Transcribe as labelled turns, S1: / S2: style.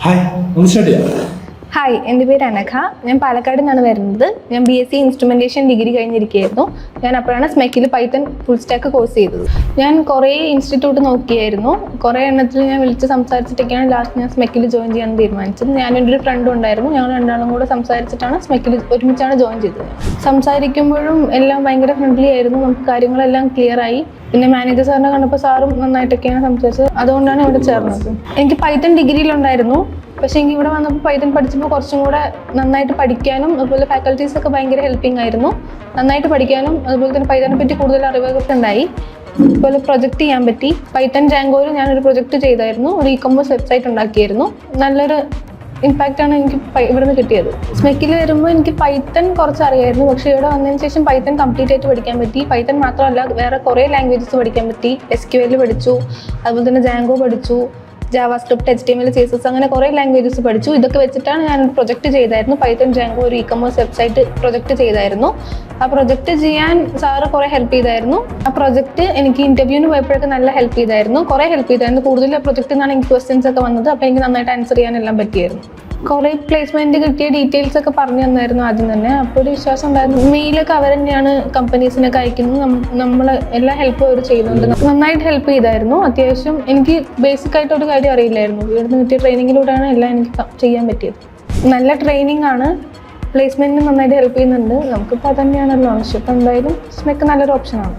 S1: Hi, ഒന്ന് start ചെയ്യാം.
S2: Hi, എൻ്റെ പേര് അനഘ. ഞാൻ പാലക്കാട് നിന്നാണ് വരുന്നത്. ഞാൻ BSc ഇൻസ്ട്രുമെൻറ്റേഷൻ ഡിഗ്രി കഴിഞ്ഞിരിക്കുകയായിരുന്നു. ഞാൻ അപ്പോഴാണ് സ്മെക്കിൽ പൈത്തൺ ഫുൾ സ്റ്റാക്ക് കോഴ്സ് ചെയ്തത്. ഞാൻ കുറേ ഇൻസ്റ്റിറ്റ്യൂട്ട് നോക്കിയായിരുന്നു. കുറേ എണ്ണത്തിൽ ഞാൻ വിളിച്ച് സംസാരിച്ചിട്ടൊക്കെയാണ് ലാസ്റ്റ് ഞാൻ സ്മെക്കിൽ ജോയിൻ ചെയ്യാൻ തീരുമാനിച്ചത്. ഞാനും എൻ്റെ ഒരു ഫ്രണ്ടും ഉണ്ടായിരുന്നു. ഞങ്ങൾ രണ്ടാളും കൂടെ സംസാരിച്ചിട്ടാണ് സ്മെക്കിൽ ഒരുമിച്ചാണ് ജോയിൻ ചെയ്തത്. സംസാരിക്കുമ്പോഴും എല്ലാം ഭയങ്കര ഫ്രണ്ട്ലി ആയിരുന്നു. നമുക്ക് കാര്യങ്ങളെല്ലാം ക്ലിയർ ആയി. പിന്നെ മാനേജർ സാറിനെ കണ്ടപ്പോൾ സാറും നന്നായിട്ടൊക്കെയാണ് സംസാരിച്ചത്. അതുകൊണ്ടാണ് ഇവിടെ ചേർന്നത്. എനിക്ക് പൈത്തൺ ഡിഗ്രിയിലുണ്ടായിരുന്നു. പക്ഷേ എനിക്ക് ഇവിടെ വന്നപ്പോൾ പൈത്തൺ പഠിച്ചപ്പോൾ കുറച്ചും കൂടെ നന്നായിട്ട് പഠിക്കാനും അതുപോലെ ഫാക്കൽറ്റീസ് ഒക്കെ ഭയങ്കര ഹെൽപ്പിംഗ് ആയിരുന്നു. നന്നായിട്ട് പഠിക്കാനും അതുപോലെ തന്നെ പൈത്തണിനെ പറ്റി കൂടുതൽ അറിവുകളൊക്കെ ഉണ്ടായി. അതുപോലെ പ്രൊജക്റ്റ് ചെയ്യാൻ പറ്റി. പൈത്തൺ ജാങ്കോയിൽ ഞാനൊരു പ്രൊജക്റ്റ് ചെയ്തായിരുന്നു. ഒരു ഇ-കൊമേഴ്സ് വെബ്സൈറ്റ് ഉണ്ടാക്കിയിരുന്നു. നല്ലൊരു ഇമ്പാക്റ്റാണ് എനിക്ക് ഇവിടെ നിന്ന് കിട്ടിയത്. സ്മെക്കിൽ വരുമ്പോൾ എനിക്ക് പൈത്തൺ കുറച്ച് അറിയായിരുന്നു. പക്ഷേ ഇവിടെ വന്നതിന് ശേഷം പൈത്തൺ കംപ്ലീറ്റ് ആയിട്ട് പഠിക്കാൻ പറ്റി. പൈത്തൺ മാത്രമല്ല വേറെ കുറേ ലാംഗ്വേജസ് പഠിക്കാൻ പറ്റി. SQL പഠിച്ചു, അതുപോലെ തന്നെ ജാങ്കോ പഠിച്ചു, ജാവാസ്ക്രിപ്റ്റ്, HTML, CSS അങ്ങനെ കുറേ ലാംഗ്വേജസ് പഠിച്ചു. ഇതൊക്കെ വെച്ചിട്ടാണ് ഞാനൊരു പ്രൊജക്റ്റ് ചെയ്തായിരുന്നു. പൈത്തൺ ജാങ്കോ ഒരു ഇ-കൊമേഴ്സ് വെബ്സൈറ്റ് പ്രൊജക്റ്റ് ചെയ്തായിരുന്നു. ആ പ്രൊജക്റ്റ് ചെയ്യാൻ സാറ് കുറേ ഹെൽപ്പ് ചെയ്തായിരുന്നു. ആ പ്രൊജക്റ്റ് എനിക്ക് ഇൻ്റർവ്യൂവിന് പോയപ്പോഴൊക്കെ നല്ല ഹെൽപ്പ് ചെയ്തായിരുന്നു. കുറേ ഹെൽപ്പ് ചെയ്തായിരുന്നു. കൂടുതൽ ആ പ്രൊജക്റ്റിൽ നിന്നാണ് എനിക്ക് ക്വസ്റ്റ്യൻസ് ഒക്കെ വന്നത്. അപ്പോൾ എനിക്ക് നന്നായിട്ട് ആൻസർ ചെയ്യാനെല്ലാം പറ്റിയായിരുന്നു. കുറേ പ്ലേസ്മെൻറ്റ് കിട്ടിയ ഡീറ്റെയിൽസ് ഒക്കെ പറഞ്ഞു തന്നായിരുന്നു ആദ്യം തന്നെ. അപ്പോൾ ഒരു വിശ്വാസം ഉണ്ടായിരുന്നു. മെയിലൊക്കെ അവർ തന്നെയാണ് കമ്പനീസിനൊക്കെ അയക്കുന്നത്. നമ്മൾ എല്ലാ ഹെൽപ്പും അവർ ചെയ്യുന്നുണ്ട്. നന്നായിട്ട് ഹെൽപ്പ് ചെയ്തായിരുന്നു. അത്യാവശ്യം എനിക്ക് ബേസിക് ആയിട്ടൊരു കാര്യം അറിയില്ലായിരുന്നു. ഇവിടുന്ന് കിട്ടിയ ട്രെയിനിങ്ങിലൂടെയാണ് എല്ലാം എനിക്ക് ചെയ്യാൻ പറ്റിയത്. നല്ല ട്രെയിനിങ് ആണ്. പ്ലേസ്മെൻറ്റിന് നന്നായിട്ട് ഹെൽപ്പ് ചെയ്യുന്നുണ്ട്. നമുക്കിപ്പോൾ അത് തന്നെയാണല്ലോ ആവശ്യം. അപ്പോൾ എന്തായാലും സ്മെക്ക് നല്ലൊരു ഓപ്ഷനാണ്.